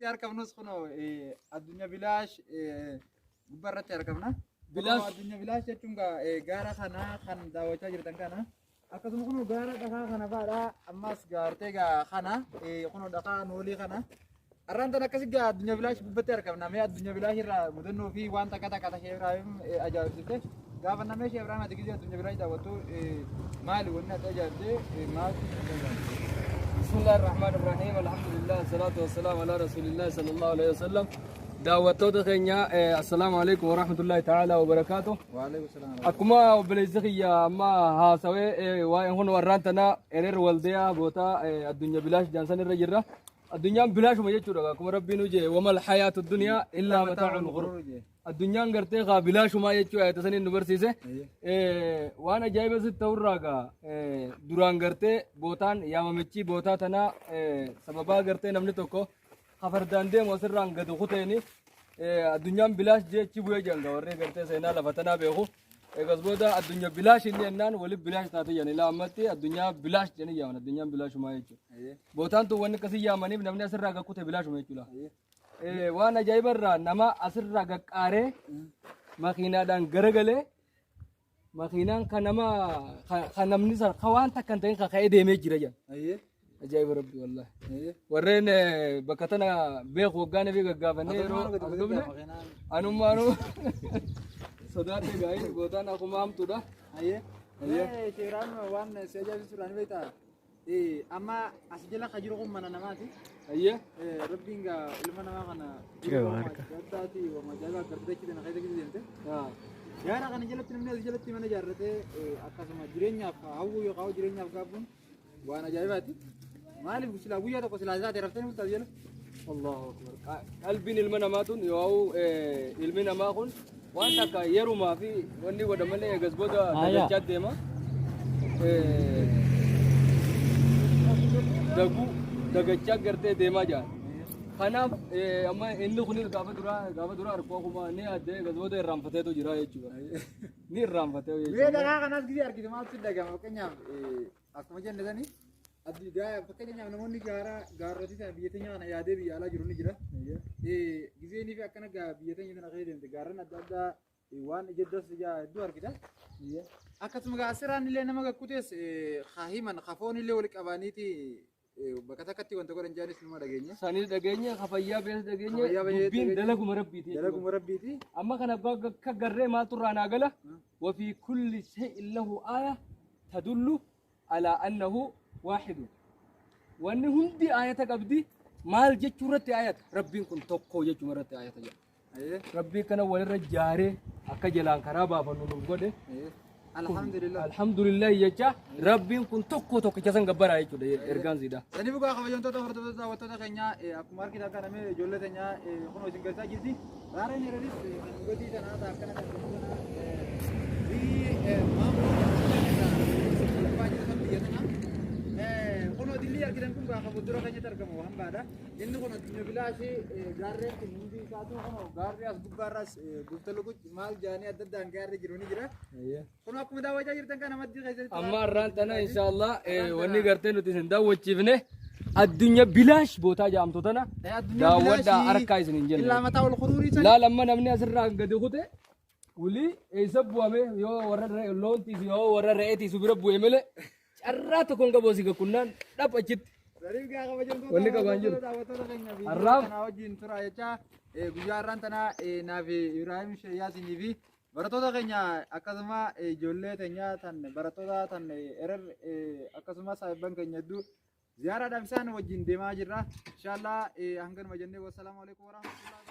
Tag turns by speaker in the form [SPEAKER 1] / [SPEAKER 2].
[SPEAKER 1] أركبنا سخنو الدنيا بلاش برا أركبنا
[SPEAKER 2] بلاش
[SPEAKER 1] الدنيا بلاش تجمع جارا خان داوتة جرتان كنا أكثر مكانو جارا دخان خنا فارا أماس جارتة خنا خنو دخان نولي خنا أرانتنا كسيجا الدنيا بلاش بتر كنا ميا الدنيا بلاش را مدنو في وان تكاتا كاتا شيء رايم أجاب سبته قابلنا ماشي أبرانا تكيزا الدنيا بلاش داوتو مال ونا تجاب مال
[SPEAKER 2] بسم الله الرحمن الرحيم الحمد لله والصلاة والسلام على رسول الله صلى الله عليه وسلم دعوتو دخينيا السلام عليكم ورحمة الله تعالى وبركاته
[SPEAKER 1] وعليكم السلام
[SPEAKER 2] أكما وبلزخيا ما ها سوي وهون ورانتنا إرر والديا بوتا الدنيا بلاش جانسان الرجرة الدنيا بلاش ما يجورا كم ربي نوجي وما الحياة الدنيا إلا متاع الغرور الدنيا غرتي غا بلاش ما يجوا تسنين نبرسيسه وانا جايبه ستورا duraan gartee bootaan yaamamichi bootaa tana sababa gartee namni tokko hafardaan deemu asirraan gad kuteeni addunyaan bilaash jechi bu'ee janga warree gartee seenaa lafa tanaa beeku eegas booda addunyaa bilaash inni ennaan waliif bilaash taate jedhani laammatti addunyaa bilaash jedhanii yaaman addunyaan bilaashumaa jechuudha bootaan tun wanni akkasii yaamaniif namni asirraa gad kute bilaashuma jechuudha waan ajaa'ibarraa nama asirraa gaqqaaree makiinaadhaan garagalee makiinaan kan namni waan takkan ta'in ka'ee deemee jira jedha. Ajaa'iba rabbi wallahi. Warreen bakka tana beeku waggaan fi gaggaafannee yeroo as dhufne anummaanuu sodaatee gaa'ii gootaan akkuma hamtuudha.
[SPEAKER 1] Seeraan waan si ajaa'ibsiisuudhaan beektaa amma as jala ka jiru kun mana namaati. Rabbiin gaa ilma namaa kana gaddaati waan ajaa'ibaa gardachiidhaan akka isa deemte. Yaara kana jalatti namni as jalatti mana ijaarratee akkasuma jireenyaaf hawwuu yookaan jireenyaaf gaabbuun waan ajaa'ibaati. Maaliif silaa guyyaa tokko silaa isaati raftanii bultaa jala?
[SPEAKER 2] Allahu akbar. Qalbiin ilma namaatun yoo ilmi namaa kun waan takka yerumaa fi wanni wada malee eegas booda dagachaa deema. Dagachaa gartee deemaa jira. Kanaaf amma inni kunis gaafa dura arkoo kuma ni addee gasboota irraanfateetu jira jechuudha. Ni irraanfatee jechuudha.
[SPEAKER 1] Biyya dhagaa kanas gidi argite maaltu dhagama fakkeenyaaf akkuma jenne sani fakkeenyaaf namoonni gaarrotii sana biyya teenya kana yaadee biyya alaa jiru ni jira. Gizeenii fi akkana biyya teenya sana keessa deemte gaarran adda addaa waan ijeddas hedduu argita. Akkasuma asirraan illee nama gakkutees himan hafoon illee wal qabaniiti. Bakka takkatti wanta godhan jaanis nama dhageenya.
[SPEAKER 2] Sanis dhageenya kafayyaa bees dhageenya dubbiin dalaguma rabbiiti.
[SPEAKER 1] Dalaguma rabbiiti.
[SPEAKER 2] Amma kana bakka garree maaltu irraa naa gala وفي كل شيء له آية تدل على أنه واحد وأن هندي آية قبدي مال جتورة آية ربي كن توقو جتورة آية ربي كان ولر جاري أكجلان كرابا فنون قده الحمد لله يجا ربي كن توقو جسن قبرا يجود إرجان زيدا.
[SPEAKER 1] يعني بقى خبرون تودا فرتودا وتودا كنيا أكمار كذا كان مي جولة كنيا خنو سينجرسا جيسي رارين يرديس نقولي تنا تأكلنا خنو دللي أكيد أنكم بقى خبودرا كنيا تركموا هم بعدا إنه خنو دنيا بلاشي غارة كنيدي كاتو خنو غارة أس بقارس بقتلو كت مال جاني أدد دان غارة جروني جرا خنو أكمل داوا جا جرتان كنا مدي خيسة
[SPEAKER 2] أما رانتنا إن شاء الله وني غرتين وتسندا وتشيفنه الدنيا بلاش بوتا جامتو تنا داودا أركايز نينجل
[SPEAKER 1] إلا متاع الخروري
[SPEAKER 2] لا لما نمني أسرع قد خوته ولي يسبوا أمي يو ورا لون تيسي يو ورا رأيتي سبيرة بويمله أرات تكون كبوسي كنا لا بجد وني كبانجل الراب
[SPEAKER 1] ناوجين ترى يجا بيجاران تنا نافي إبراهيم شياسي نبي براتودا كنيا أكاسما جولة تنيا تن براتودا تن إرر أكاسما سايبان كنيا دو زيارة دامسان وجين دماجرة إن شاء الله هنكن مجنة والسلام عليكم ورحمة الله